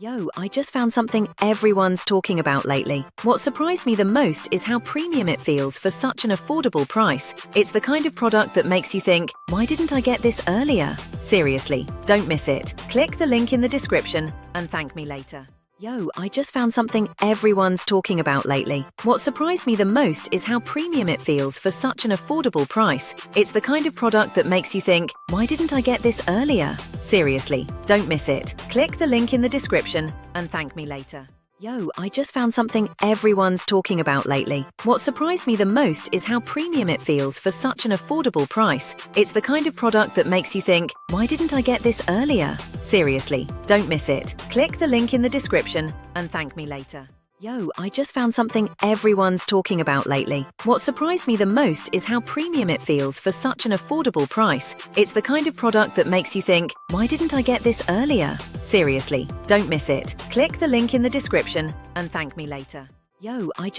Yo, I just found something everyone's talking about lately. What surprised me the most is how premium it feels for such an affordable price. It's the kind of product that makes you think, why didn't I get this earlier? Seriously, don't miss it. Click the link in the description and thank me later. Yo, I just found something everyone's talking about lately. What surprised me the most is how premium it feels for such an affordable price. It's the kind of product that makes you think, why didn't I get this earlier? Seriously, don't miss it. Click the link in the description and thank me later. Yo, I just found something everyone's talking about lately. What surprised me the most is how premium it feels for such an affordable price. It's the kind of product that makes you think, why didn't I get this earlier? Seriously, don't miss it. Click the link in the description and thank me later. Yo, I just found something everyone's talking about lately. What surprised me the most is how premium it feels for such an affordable price. It's the kind of product that makes you think, why didn't I get this earlier? Seriously, don't miss it. Click the link in the description and thank me later. Yo, I just